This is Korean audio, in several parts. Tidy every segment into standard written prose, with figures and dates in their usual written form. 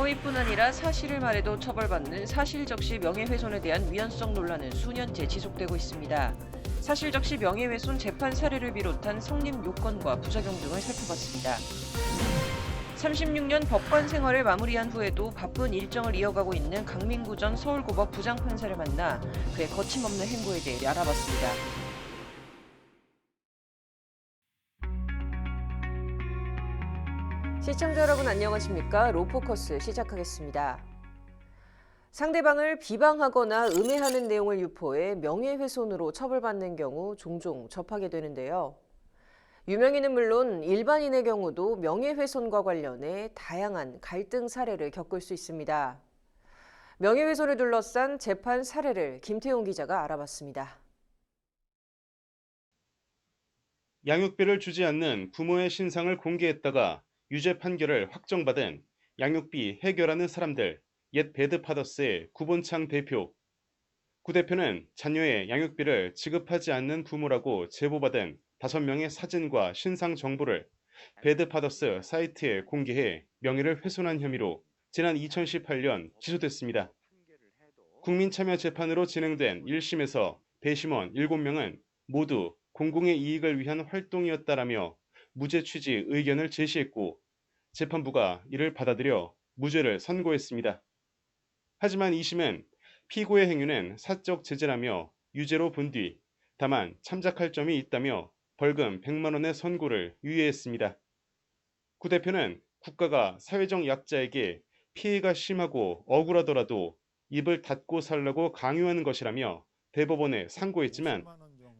허위뿐 아니라 사실을 말해도 처벌받는 사실적시 명예훼손에 대한 위헌성 논란은 수년째 지속되고 있습니다. 사실적시 명예훼손 재판 사례를 비롯한 성립 요건과 부작용 등을 살펴봤습니다. 36년 법관 생활을 마무리한 후에도 바쁜 일정을 이어가고 있는 강민구 전 서울고법 부장판사를 만나 그의 거침없는 행보에 대해 알아봤습니다. 시청자 여러분 안녕하십니까? 로포커스 시작하겠습니다. 상대방을 비방하거나 음해하는 내용을 유포해 명예훼손으로 처벌받는 경우 종종 접하게 되는데요. 유명인은 물론 일반인의 경우도 명예훼손과 관련해 다양한 갈등 사례를 겪을 수 있습니다. 명예훼손을 둘러싼 재판 사례를 김태용 기자가 알아봤습니다. 양육비를 주지 않는 부모의 신상을 공개했다가 유죄 판결을 확정받은 양육비 해결하는 사람들, 옛 배드파더스의 구본창 대표. 구 대표는 자녀의 양육비를 지급하지 않는 부모라고 제보받은 5명의 사진과 신상 정보를 배드파더스 사이트에 공개해 명예를 훼손한 혐의로 지난 2018년 기소됐습니다. 국민참여재판으로 진행된 1심에서 배심원 7명은 모두 공공의 이익을 위한 활동이었다라며 무죄 취지 의견을 제시했고 재판부가 이를 받아들여 무죄를 선고했습니다. 하지만 2심은 피고의 행위는 사적 제재라며 유죄로 본 뒤 다만 참작할 점이 있다며 벌금 100만 원의 선고를 유예했습니다. 구 대표는 국가가 사회적 약자에게 피해가 심하고 억울하더라도 입을 닫고 살라고 강요하는 것이라며 대법원에 상고했지만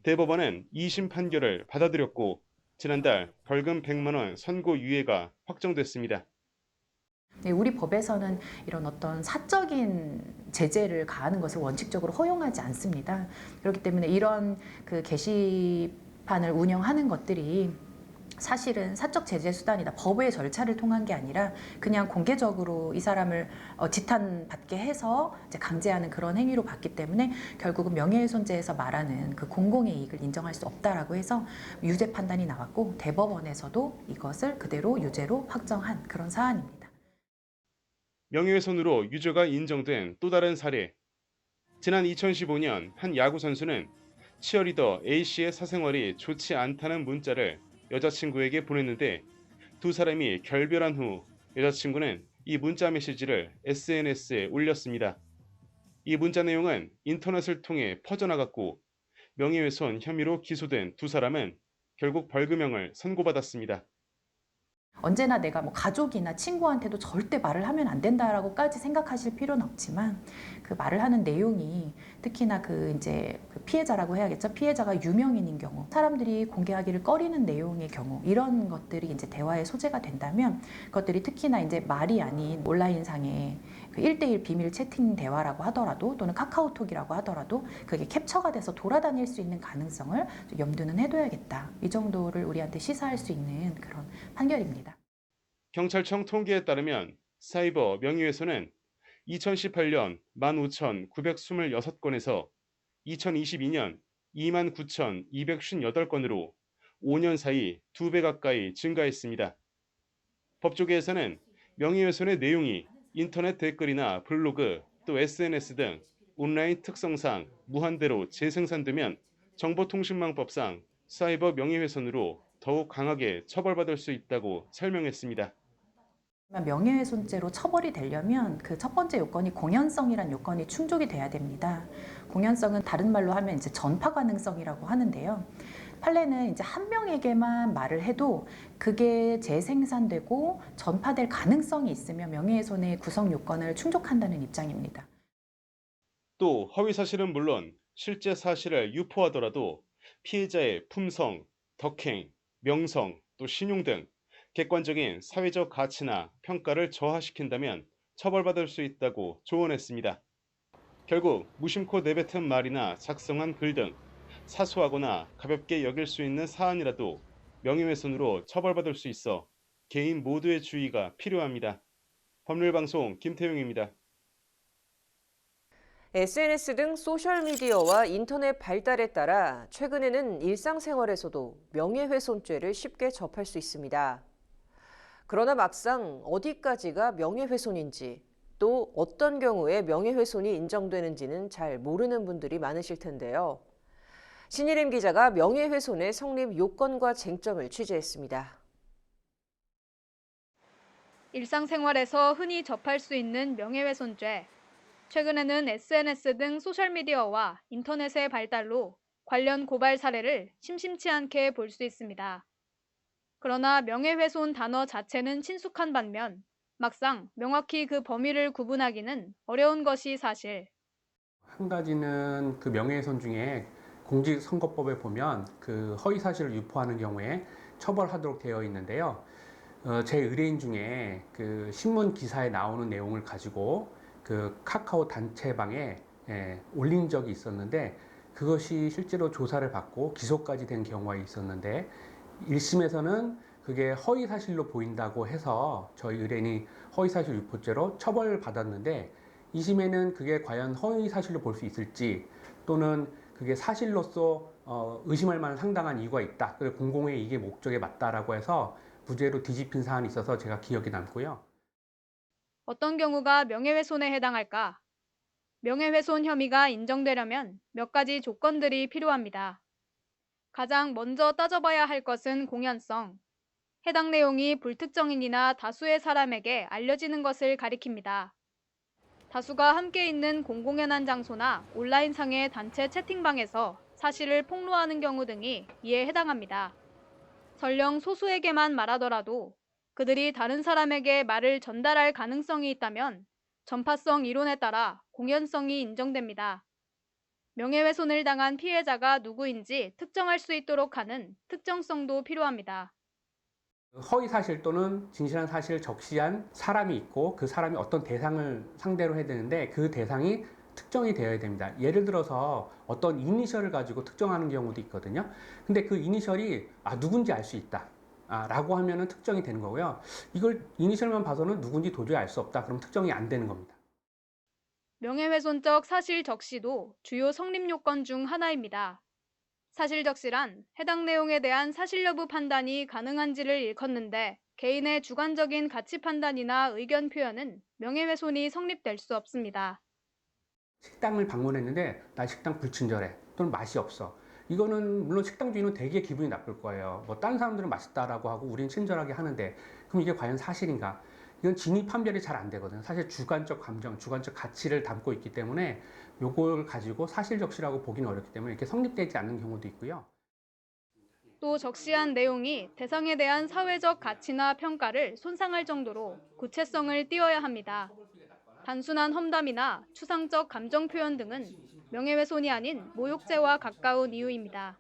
대법원은 2심 판결을 받아들였고 지난달 벌금 100만 원 선고 유예가 확정됐습니다. 네, 우리 법에서는 이런 어떤 사적인 제재를 가하는 것을 원칙적으로 허용하지 않습니다. 그렇기 때문에 이런 그 게시판을 운영하는 것들이 사실은 사적 제재 수단이다. 법의 절차를 통한 게 아니라 그냥 공개적으로 이 사람을 지탄받게 해서 이제 강제하는 그런 행위로 봤기 때문에 결국은 명예훼손죄에서 말하는 그 공공의 이익을 인정할 수 없다라고 해서 유죄 판단이 나왔고 대법원에서도 이것을 그대로 유죄로 확정한 그런 사안입니다. 명예훼손으로 유죄가 인정된 또 다른 사례. 지난 2015년 한 야구 선수는 치어리더 A씨의 사생활이 좋지 않다는 문자를 여자친구에게 보냈는데 두 사람이 결별한 후 여자친구는 이 문자 메시지를 SNS에 올렸습니다. 이 문자 내용은 인터넷을 통해 퍼져나갔고 명예훼손 혐의로 기소된 두 사람은 결국 벌금형을 선고받았습니다. 언제나 내가 뭐 가족이나 친구한테도 절대 말을 하면 안 된다라고까지 생각하실 필요는 없지만 그 말을 하는 내용이 특히나 이제 피해자라고 해야겠죠. 피해자가 유명인인 경우, 사람들이 공개하기를 꺼리는 내용의 경우, 이런 것들이 이제 대화의 소재가 된다면 그것들이 특히나 이제 말이 아닌 온라인상의 그 1대1 비밀 채팅 대화라고 하더라도 또는 카카오톡이라고 하더라도 그게 캡처가 돼서 돌아다닐 수 있는 가능성을 염두는 해둬야겠다. 이 정도를 우리한테 시사할 수 있는 그런 판결입니다. 경찰청 통계에 따르면 사이버 명예훼손은 2018년 15,926건에서 2022년 29,258건으로 5년 사이 2배 가까이 증가했습니다. 법조계에서는 명예훼손의 내용이 인터넷 댓글이나 블로그 또 SNS 등 온라인 특성상 무한대로 재생산되면 정보통신망법상 사이버 명예훼손으로 더욱 강하게 처벌받을 수 있다고 설명했습니다. 명예훼손죄로 처벌이 되려면 그 첫 번째 요건이 공연성이란 요건이 충족이 돼야 됩니다. 공연성은 다른 말로 하면 이제 전파 가능성이라고 하는데요. 판례는 이제 한 명에게만 말을 해도 그게 재생산되고 전파될 가능성이 있으면 명예훼손의 구성 요건을 충족한다는 입장입니다. 또 허위 사실은 물론 실제 사실을 유포하더라도 피해자의 품성, 덕행, 명성, 또 신용 등 객관적인 사회적 가치나 평가를 저하시킨다면 처벌받을 수 있다고 조언했습니다. 결국 무심코 내뱉은 말이나 작성한 글 등 사소하거나 가볍게 여길 수 있는 사안이라도 명예훼손으로 처벌받을 수 있어 개인 모두의 주의가 필요합니다. 법률방송 김태용입니다. SNS 등 소셜미디어와 인터넷 발달에 따라 최근에는 일상생활에서도 명예훼손죄를 쉽게 접할 수 있습니다. 그러나 막상 어디까지가 명예훼손인지 또 어떤 경우에 명예훼손이 인정되는지는 잘 모르는 분들이 많으실 텐데요. 신일임 기자가 명예훼손의 성립 요건과 쟁점을 취재했습니다. 일상생활에서 흔히 접할 수 있는 명예훼손죄. 최근에는 SNS 등 소셜미디어와 인터넷의 발달로 관련 고발 사례를 심심치 않게 볼 수 있습니다. 그러나 명예훼손 단어 자체는 친숙한 반면 막상 명확히 그 범위를 구분하기는 어려운 것이 사실. 한 가지는 그 명예훼손 중에 공직선거법에 보면 그 허위 사실을 유포하는 경우에 처벌하도록 되어 있는데요. 제 의뢰인 중에 그 신문 기사에 나오는 내용을 가지고 그 카카오 단체방에 올린 적이 있었는데 그것이 실제로 조사를 받고 기소까지 된 경우가 있었는데 1심에서는 그게 허위 사실로 보인다고 해서 저희 의뢰인이 허위 사실 유포죄로 처벌받았는데 2심에는 그게 과연 허위 사실로 볼 수 있을지 또는 그게 사실로서 의심할 만한 상당한 이유가 있다. 그리고 공공의 이익의 목적에 맞다라고 해서 무죄로 뒤집힌 사안이 있어서 제가 기억에 남고요. 어떤 경우가 명예훼손에 해당할까? 명예훼손 혐의가 인정되려면 몇 가지 조건들이 필요합니다. 가장 먼저 따져봐야 할 것은 공연성. 해당 내용이 불특정인이나 다수의 사람에게 알려지는 것을 가리킵니다. 다수가 함께 있는 공공연한 장소나 온라인상의 단체 채팅방에서 사실을 폭로하는 경우 등이 이에 해당합니다. 설령 소수에게만 말하더라도 그들이 다른 사람에게 말을 전달할 가능성이 있다면 전파성 이론에 따라 공연성이 인정됩니다. 명예훼손을 당한 피해자가 누구인지 특정할 수 있도록 하는 특정성도 필요합니다. 허위 사실 또는 진실한 사실을 적시한 사람이 있고 그 사람이 어떤 대상을 상대로 해야 되는데 그 대상이 특정이 되어야 됩니다. 예를 들어서 어떤 이니셜을 가지고 특정하는 경우도 있거든요. 근데 그 이니셜이 누군지 알 수 있다. 라고 하면은 특정이 되는 거고요. 이걸 이니셜만 봐서는 누군지 도저히 알 수 없다. 그럼 특정이 안 되는 겁니다. 명예훼손적 사실 적시도 주요 성립 요건 중 하나입니다. 사실 적시란 해당 내용에 대한 사실 여부 판단이 가능한지를 일컫는데 개인의 주관적인 가치 판단이나 의견 표현은 명예훼손이 성립될 수 없습니다. 식당을 방문했는데 나 식당 불친절해 또는 맛이 없어. 이거는 물론 식당 주인은 되게 기분이 나쁠 거예요. 뭐 다른 사람들은 맛있다라고 하고 우리는 친절하게 하는데 그럼 이게 과연 사실인가? 이건 진위 판별이 잘 안 되거든요. 사실 주관적 감정, 주관적 가치를 담고 있기 때문에 요걸 가지고 사실 적시라고 보기는 어렵기 때문에 이렇게 성립되지 않는 경우도 있고요. 또 적시한 내용이 대상에 대한 사회적 가치나 평가를 손상할 정도로 구체성을 띄어야 합니다. 단순한 험담이나 추상적 감정 표현 등은 명예훼손이 아닌 모욕죄와 가까운 이유입니다.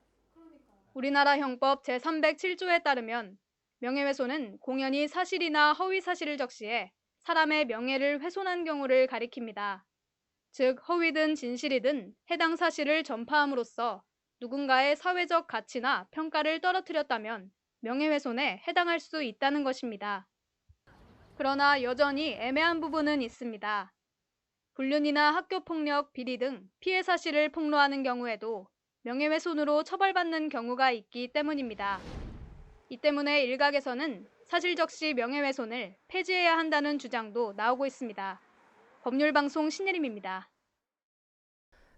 우리나라 형법 제307조에 따르면 명예훼손은 공연히 사실이나 허위 사실을 적시해 사람의 명예를 훼손한 경우를 가리킵니다. 즉 허위든 진실이든 해당 사실을 전파함으로써 누군가의 사회적 가치나 평가를 떨어뜨렸다면 명예훼손에 해당할 수 있다는 것입니다. 그러나 여전히 애매한 부분은 있습니다. 불륜이나 학교폭력, 비리 등 피해 사실을 폭로하는 경우에도 명예훼손으로 처벌받는 경우가 있기 때문입니다. 이 때문에 일각에서는 사실 적시 명예훼손을 폐지해야 한다는 주장도 나오고 있습니다. 법률방송 신예림입니다.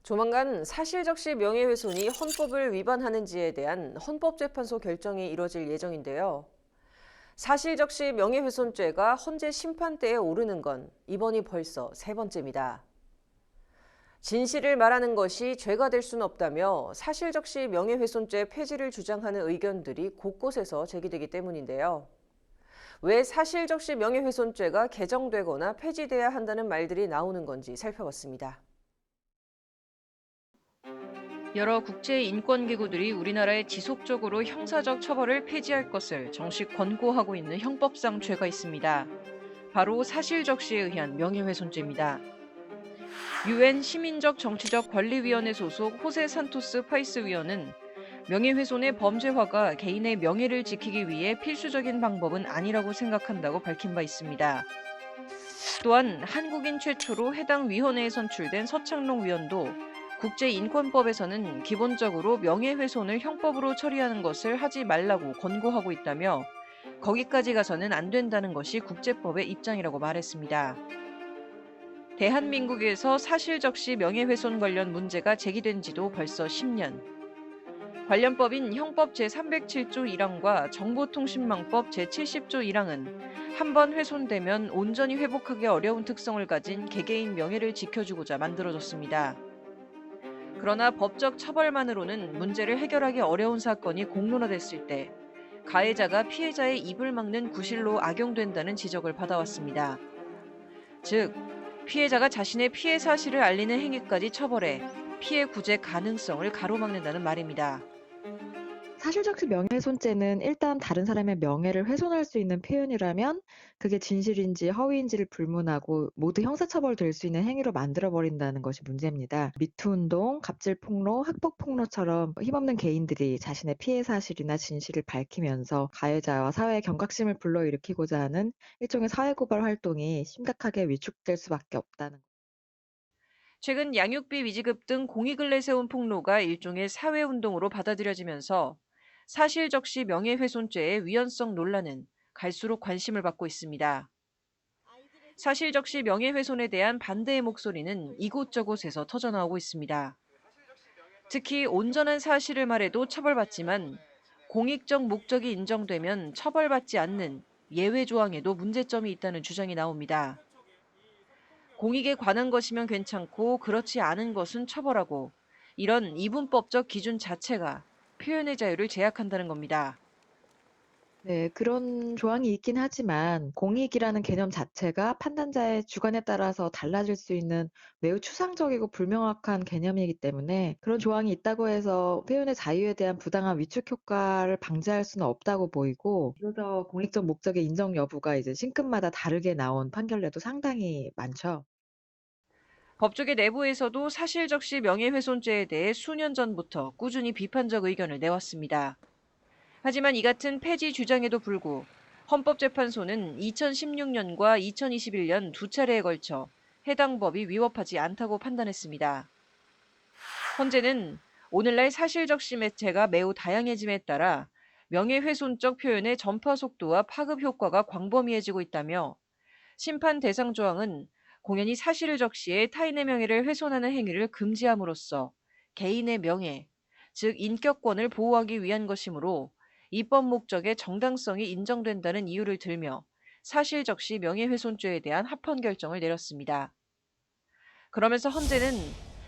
조만간 사실적시 명예훼손이 헌법을 위반하는지에 대한 헌법재판소 결정이 이뤄질 예정인데요. 사실적시 명예훼손죄가 헌재 심판대에 오르는 건 이번이 벌써 세 번째입니다. 진실을 말하는 것이 죄가 될 수는 없다며 사실적시 명예훼손죄 폐지를 주장하는 의견들이 곳곳에서 제기되기 때문인데요. 왜 사실적시 명예훼손죄가 개정되거나 폐지돼야 한다는 말들이 나오는 건지 살펴봤습니다. 여러 국제 인권기구들이 우리나라에 지속적으로 형사적 처벌을 폐지할 것을 정식 권고하고 있는 형법상 죄가 있습니다. 바로 사실적시에 의한 명예훼손죄입니다. UN 시민적 정치적 권리위원회 소속 호세 산토스 파이스 위원은 명예훼손의 범죄화가 개인의 명예를 지키기 위해 필수적인 방법은 아니라고 생각한다고 밝힌 바 있습니다. 또한 한국인 최초로 해당 위원회에 선출된 서창록 위원도 국제인권법에서는 기본적으로 명예훼손을 형법으로 처리하는 것을 하지 말라고 권고하고 있다며 거기까지 가서는 안 된다는 것이 국제법의 입장이라고 말했습니다. 대한민국에서 사실적시 명예훼손 관련 문제가 제기된 지도 벌써 10년. 관련법인 형법 제307조 1항과 정보통신망법 제70조 1항은 한 번 훼손되면 온전히 회복하기 어려운 특성을 가진 개개인 명예를 지켜주고자 만들어졌습니다. 그러나 법적 처벌만으로는 문제를 해결하기 어려운 사건이 공론화됐을 때 가해자가 피해자의 입을 막는 구실로 악용된다는 지적을 받아왔습니다. 즉, 피해자가 자신의 피해 사실을 알리는 행위까지 처벌해 피해 구제 가능성을 가로막는다는 말입니다. 사실적시 명예훼손죄는 일단 다른 사람의 명예를 훼손할 수 있는 표현이라면 그게 진실인지 허위인지를 불문하고 모두 형사처벌될 수 있는 행위로 만들어버린다는 것이 문제입니다. 미투운동, 갑질폭로, 학폭폭로처럼 힘없는 개인들이 자신의 피해 사실이나 진실을 밝히면서 가해자와 사회의 경각심을 불러일으키고자 하는 일종의 사회고발 활동이 심각하게 위축될 수밖에 없다는 최근 양육비 위지급 등 공익을 내세운 폭로가 일종의 사회운동으로 받아들여지면서 사실적시 명예훼손죄의 위헌성 논란은 갈수록 관심을 받고 있습니다. 사실적시 명예훼손에 대한 반대의 목소리는 이곳저곳에서 터져나오고 있습니다. 특히 온전한 사실을 말해도 처벌받지만 공익적 목적이 인정되면 처벌받지 않는 예외 조항에도 문제점이 있다는 주장이 나옵니다. 공익에 관한 것이면 괜찮고 그렇지 않은 것은 처벌하고 이런 이분법적 기준 자체가 표현의 자유를 제약한다는 겁니다. 네, 그런 조항이 있긴 하지만 공익이라는 개념 자체가 판단자의 주관에 따라서 달라질 수 있는 매우 추상적이고 불명확한 개념이기 때문에 그런 조항이 있다고 해서 표현의 자유에 대한 부당한 위축 효과를 방지할 수는 없다고 보이고, 그래서 공익적 목적의 인정 여부가 이제 신급마다 다르게 나온 판결례도 상당히 많죠. 법조계 내부에서도 사실적시 명예훼손죄에 대해 수년 전부터 꾸준히 비판적 의견을 내왔습니다. 하지만 이 같은 폐지 주장에도 불구 헌법재판소는 2016년과 2021년 두 차례에 걸쳐 해당 법이 위법하지 않다고 판단했습니다. 헌재는 오늘날 사실적시 매체가 매우 다양해짐에 따라 명예훼손적 표현의 전파 속도와 파급 효과가 광범위해지고 있다며 심판 대상 조항은 공연히 사실을 적시해 타인의 명예를 훼손하는 행위를 금지함으로써 개인의 명예, 즉 인격권을 보호하기 위한 것이므로 입법 목적의 정당성이 인정된다는 이유를 들며 사실적시 명예훼손죄에 대한 합헌 결정을 내렸습니다. 그러면서 헌재는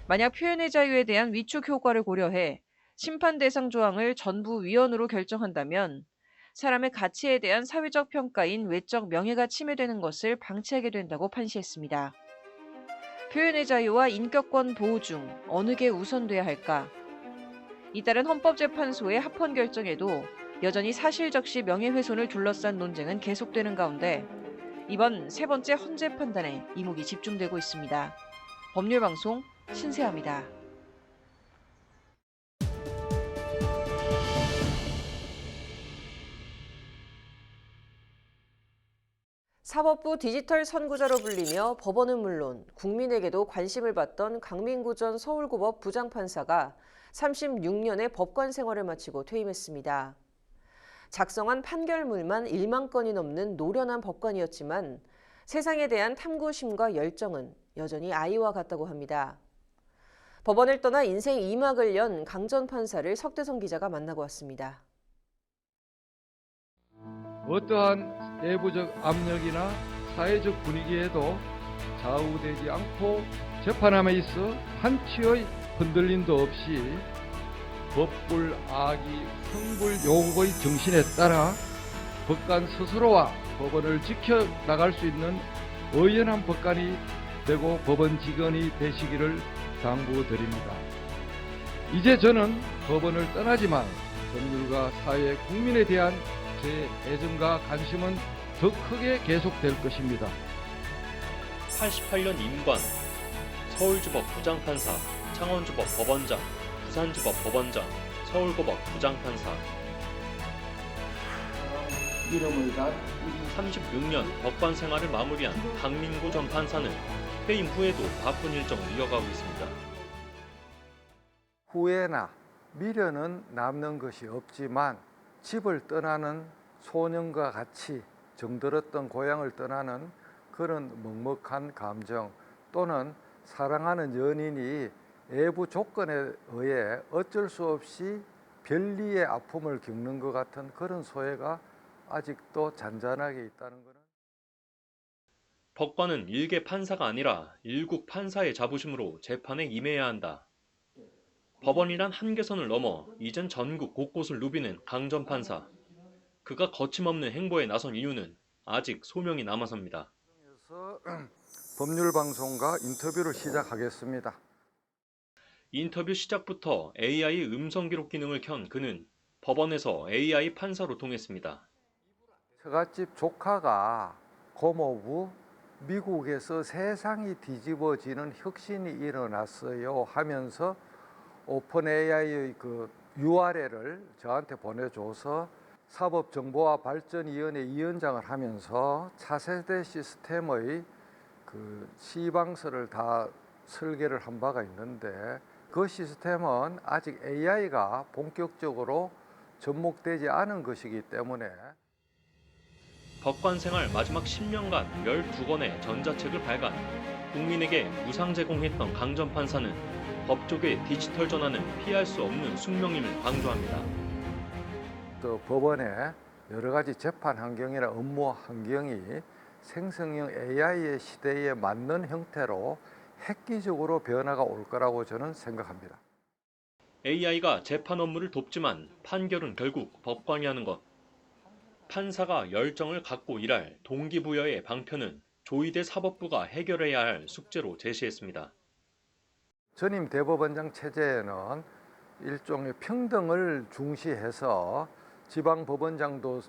만약 표현의 자유에 대한 위축 효과를 고려해 심판 대상 조항을 전부 위헌으로 결정한다면 사람의 가치에 대한 사회적 평가인 외적 명예가 침해되는 것을 방치하게 된다고 판시했습니다. 표현의 자유와 인격권 보호 중 어느 게 우선돼야 할까? 이따른 헌법재판소의 합헌 결정에도 여전히 사실적시 명예훼손을 둘러싼 논쟁은 계속되는 가운데 이번 세 번째 헌재 판단에 이목이 집중되고 있습니다. 법률방송 신세아입니다. 사법부 디지털 선구자로 불리며 법원은 물론 국민에게도 관심을 받던 강민구 전 서울고법 부장판사가 36년의 법관 생활을 마치고 퇴임했습니다. 작성한 판결물만 1만 건이 넘는 노련한 법관이었지만 세상에 대한 탐구심과 열정은 여전히 아이와 같다고 합니다. 법원을 떠나 인생 2막을 연 강 전 판사를 석대성 기자가 만나고 왔습니다. 어떠한 내부적 압력이나 사회적 분위기에도 좌우되지 않고 재판함에 있어 한치의 흔들림도 없이 법불, 악의, 성불, 용의 정신에 따라 법관 스스로와 법원을 지켜나갈 수 있는 의연한 법관이 되고 법원 직원이 되시기를 당부드립니다. 이제 저는 법원을 떠나지만 법률과 사회, 국민에 대한 제 애정과 관심은 더 크게 계속될 것입니다. 88년 임관, 서울지법 부장판사, 창원지법 법원장, 부산지법 법원장, 서울고법 부장판사. 36년 법관 생활을 마무리한 강민구 전 판사는 퇴임 후에도 바쁜 일정을 이어가고 있습니다. 후회나 미련은 남는 것이 없지만 집을 떠나는 소년과 같이 정들었던 고향을 떠나는 그런 먹먹한 감정, 또는 사랑하는 연인이 외부 조건에 의해 어쩔 수 없이 별리의 아픔을 겪는 것 같은 그런 소외가 아직도 잔잔하게 있다는 것은, 법관은 일개 판사가 아니라 일국 판사의 자부심으로 재판에 임해야 한다. 법원이란 한계선을 넘어 이젠 전국 곳곳을 누비는 강 전 판사. 그가 거침없는 행보에 나선 이유는 아직 소명이 남아서입니다. 그래서 법률 방송과 인터뷰를 시작하겠습니다. 인터뷰 시작부터 AI 음성 기록 기능을 켠 그는 법원에서 AI 판사로 통했습니다. 처갓집 조카가 고모부 미국에서 세상이 뒤집어지는 혁신이 일어났어요 하면서 오픈 AI의 그 URL을 저한테 보내줘서 사법정보화발전위원회 위원장을 하면서 차세대 시스템의 그 시방서를 다 설계를 한 바가 있는데, 그 시스템은 아직 AI가 본격적으로 접목되지 않은 것이기 때문에 법관 생활 마지막 10년간 12권의 전자책을 발간, 국민에게 무상 제공했던 강 전 판사는 법조계 디지털 전환은 피할 수 없는 숙명임을 강조합니다. 또 법원의 여러 가지 재판 환경이나 업무 환경이 생성형 AI의 시대에 맞는 형태로 획기적으로 변화가 올 거라고 저는 생각합니다. AI가 재판 업무를 돕지만 판결은 결국 법관이 하는 것. 판사가 열정을 갖고 일할 동기부여의 방편은 조희대 사법부가 해결해야 할 숙제로 제시했습니다. 전임 대법원장 체제에는 일종의 평등을 중시해서 지방법원장도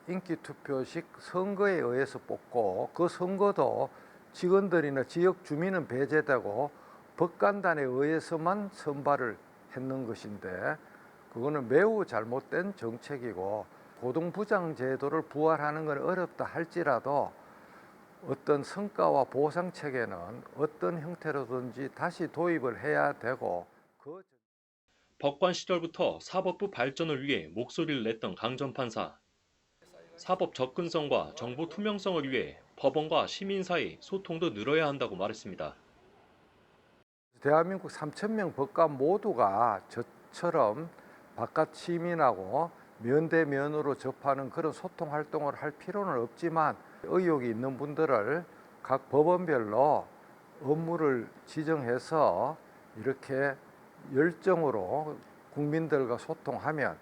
인기투표식 선거에 의해서 뽑고, 그 선거도 직원들이나 지역 주민은 배제되고 법관단에 의해서만 선발을 했는 것인데, 그거는 매우 잘못된 정책이고, 고등부장 제도를 부활하는 건 어렵다 할지라도 어떤 성과와 보상 체계는 어떤 형태로든지 다시 도입을 해야 되고, 법관 시절부터 사법부 발전을 위해 목소리를 냈던 강 전 판사. 사법 접근성과 정보 투명성을 위해 법원과 시민 사이 소통도 늘어야 한다고 말했습니다. 대한민국 3,000명 법관 모두가 저처럼 바깥 시민하고 면대면으로 접하는 그런 소통 활동을 할 필요는 없지만, 의혹이 있는 분들을 각 법원별로 업무를 지정해서 이렇게 열정으로 국민들과 소통하면,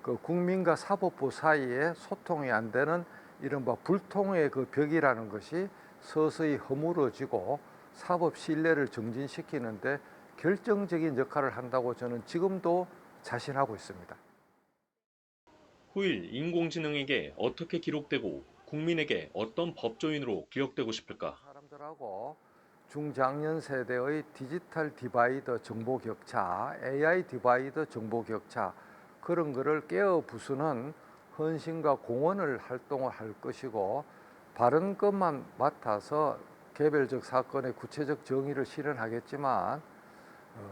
그 국민과 사법부 사이에 소통이 안 되는 이른바 불통의 그 벽이라는 것이 서서히 허물어지고 사법 신뢰를 정진시키는데 결정적인 역할을 한다고 저는 지금도 자신하고 있습니다. 후일 인공지능에게 어떻게 기록되고 국민에게 어떤 법조인으로 기억되고 싶을까? 사람들하고 중장년 세대의 디지털 디바이더 정보 격차, AI 디바이더 정보 격차, 그런 거를 깨어 부수는 헌신과 공헌을 활동을 할 것이고, 바른 것만 맡아서 개별적 사건의 구체적 정의를 실현하겠지만,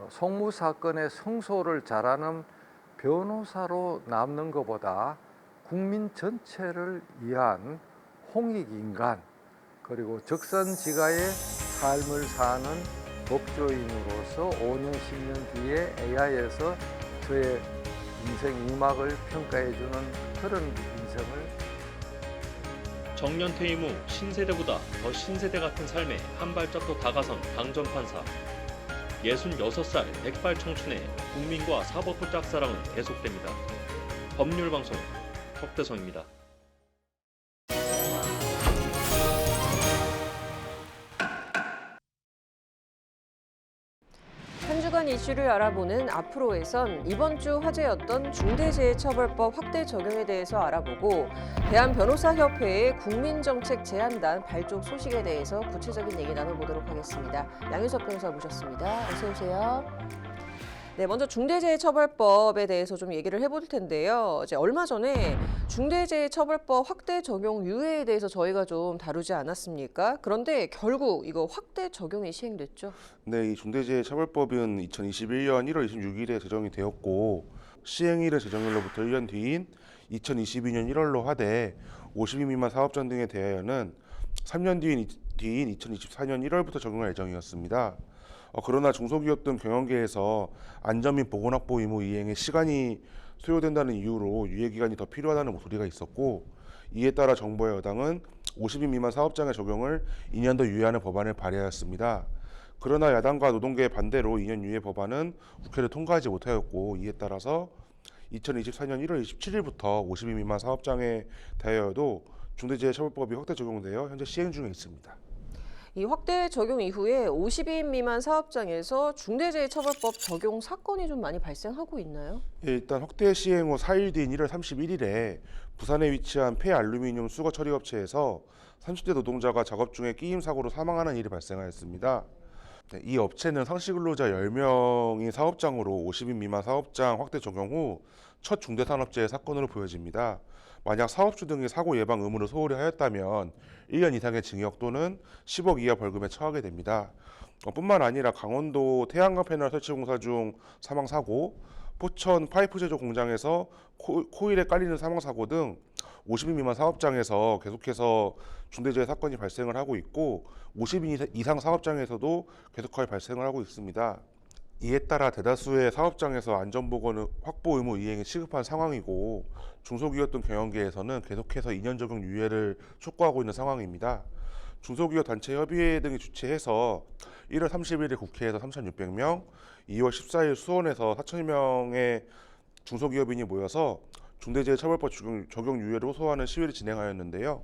속무 사건의 성소를 잘하는 변호사로 남는 것보다 국민 전체를 위한 홍익인간, 그리고 적선지가의 삶을 사는 법조인으로서 5년, 10년 뒤에 AI에서 저의 인생 이막을 평가해주는 그런 인생을. 정년 퇴임 후 신세대보다 더 신세대 같은 삶에 한 발짝 더 다가선 강 전 판사. 66살 백발 청춘의 국민과 사법부 짝사랑은 계속됩니다. 법률방송 덕대성입니다. 한 주간 이슈를 알아보는 앞으로에선 이번 주 화제였던 중대재해처벌법 확대 적용에 대해서 알아보고, 대한변호사협회의 국민정책 제안단 발족 소식에 대해서 구체적인 얘기 나눠보도록 하겠습니다. 양윤석 변호사 모셨습니다. 어서 오세요. 네, 먼저 중대재해처벌법에 대해서 좀 얘기를 해볼 텐데요. 이제 얼마 전에 중대재해처벌법 확대 적용 유예에 대해서 저희가 좀 다루지 않았습니까? 그런데 결국 이거 확대 적용이 시행됐죠? 네, 이 중대재해처벌법은 2021년 1월 26일에 제정이 되었고, 시행일은 제정일로부터 1년 뒤인 2022년 1월로 하되 50인 미만 사업장 등에 대하여는 3년 뒤인 2024년 1월부터 적용할 예정이었습니다. 그러나 중소기업 등 경영계에서 안전 및 보건 확보 의무 이행에 시간이 소요된다는 이유로 유예기간이 더 필요하다는 목소리가 있었고, 이에 따라 정부와 여당은 50인 미만 사업장의 적용을 2년 더 유예하는 법안을 발의하였습니다. 그러나 야당과 노동계의 반대로 2년 유예 법안은 국회를 통과하지 못하였고, 이에 따라서 2024년 1월 27일부터 50인 미만 사업장에 대하여도 중대재해처벌법이 확대 적용되어 현재 시행 중에 있습니다. 이 확대 적용 이후에 50인 미만 사업장에서 중대재해처벌법 적용 사건이 좀 많이 발생하고 있나요? 예, 일단 확대 시행 후 4일 뒤인 1월 31일에 부산에 위치한 폐알루미늄 수거 처리업체에서 30대 노동자가 작업 중에 끼임 사고로 사망하는 일이 발생하였습니다. 이 업체는 상시근로자 10명인 사업장으로 50인 미만 사업장 확대 적용 후 첫 중대산업재해 사건으로 보여집니다. 만약 사업주 등이 사고 예방 의무를 소홀히 하였다면 1년 이상의 징역 또는 10억 이하 벌금에 처하게 됩니다. 뿐만 아니라 강원도 태양광 패널 설치 공사 중 사망 사고, 포천 파이프 제조 공장에서 코일에 깔리는 사망 사고 등 50인 미만 사업장에서 계속해서 중대재해 사건이 발생을 하고 있고, 50인 이상 사업장에서도 계속하여 발생을 하고 있습니다. 이에 따라 대다수의 사업장에서 안전보건 확보 의무 이행이 시급한 상황이고, 중소기업 등 경영계에서는 계속해서 2년 적용 유예를 촉구하고 있는 상황입니다. 중소기업 단체 협의회 등이 주최해서 1월 30일에 국회에서 3,600명, 2월 14일 수원에서 4,000명의 중소기업인이 모여서 중대재해처벌법 적용 유예를 호소하는 시위를 진행하였는데요.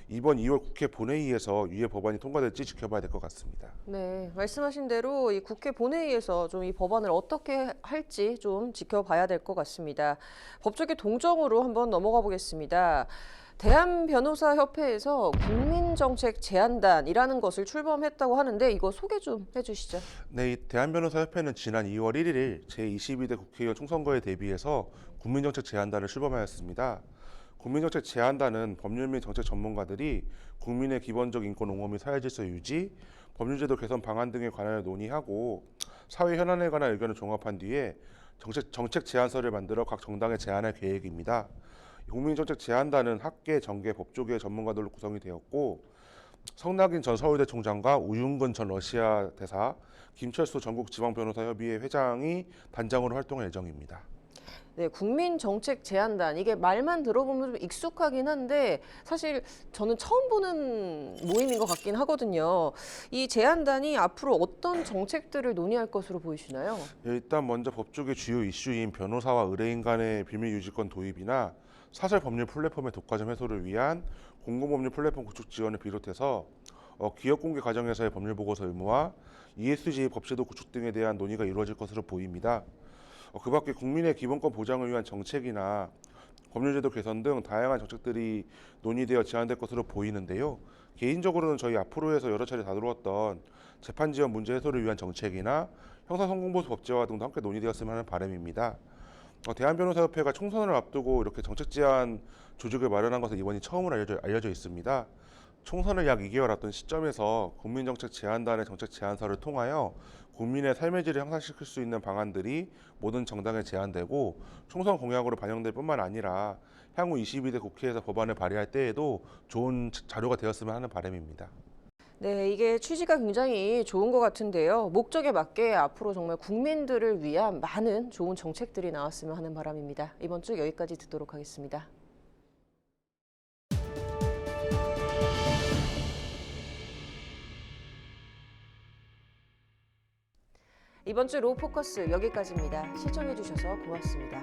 이번 2월 국회 본회의에서 유예 법안이 통과될지 지켜봐야 될 것 같습니다. 네, 말씀하신 대로 이 국회 본회의에서 좀 이 법안을 어떻게 할지 좀 지켜봐야 될 것 같습니다. 법조계 동정으로 한번 넘어가 보겠습니다. 대한변호사협회에서 국민정책제안단이라는 것을 출범했다고 하는데 이거 소개 좀 해주시죠. 네, 이 대한변호사협회는 지난 2월 1일 제22대 국회의원 총선거에 대비해서 국민정책제안단을 출범하였습니다. 국민정책제안단은 법률 및 정책 전문가들이 국민의 기본적 인권 옹호 및 사회질서 유지, 법률제도 개선 방안 등에 관하여 논의하고 사회 현안에 관한 의견을 종합한 뒤에 정책 제안서를 만들어 각 정당에 제안할 계획입니다. 국민정책제안단은 학계, 정계, 법조계 전문가들로 구성이 되었고, 성낙인 전 서울대 총장과 우윤근 전 러시아 대사, 김철수 전국지방변호사협의회 회장이 단장으로 활동할 예정입니다. 네, 국민정책제안단 이게 말만 들어보면 좀 익숙하긴 한데 사실 저는 처음 보는 모임인 것 같긴 하거든요. 이 제안단이 앞으로 어떤 정책들을 논의할 것으로 보이시나요? 일단 먼저 법조계 주요 이슈인 변호사와 의뢰인 간의 비밀 유지권 도입이나 사설 법률 플랫폼의 독과점 해소를 위한 공공법률 플랫폼 구축 지원을 비롯해서 기업 공개 과정에서의 법률 보고서 의무화, ESG 법제도 구축 등에 대한 논의가 이루어질 것으로 보입니다. 그 밖에 국민의 기본권 보장을 위한 정책이나 법률제도 개선 등 다양한 정책들이 논의되어 제안될 것으로 보이는데요. 개인적으로는 저희 앞으로에서 여러 차례 다루었던 재판 지원 문제 해소를 위한 정책이나 형사성공보수 법제화 등도 함께 논의되었으면 하는 바람입니다. 대한변호사협회가 총선을 앞두고 이렇게 정책 제안 조직을 마련한 것은 이번이 처음으로 알려져 있습니다. 총선을 약 2개월 앞둔 시점에서 국민정책 제안단의 정책 제안서를 통하여 국민의 삶의 질을 향상시킬 수 있는 방안들이 모든 정당에 제안되고 총선 공약으로 반영될 뿐만 아니라 향후 22대 국회에서 법안을 발의할 때에도 좋은 자료가 되었으면 하는 바람입니다. 네, 이게 취지가 굉장히 좋은 것 같은데요. 목적에 맞게 앞으로 정말 국민들을 위한 많은 좋은 정책들이 나왔으면 하는 바람입니다. 이번 주 여기까지 듣도록 하겠습니다. 이번 주 로포커스 여기까지입니다. 시청해주셔서 고맙습니다.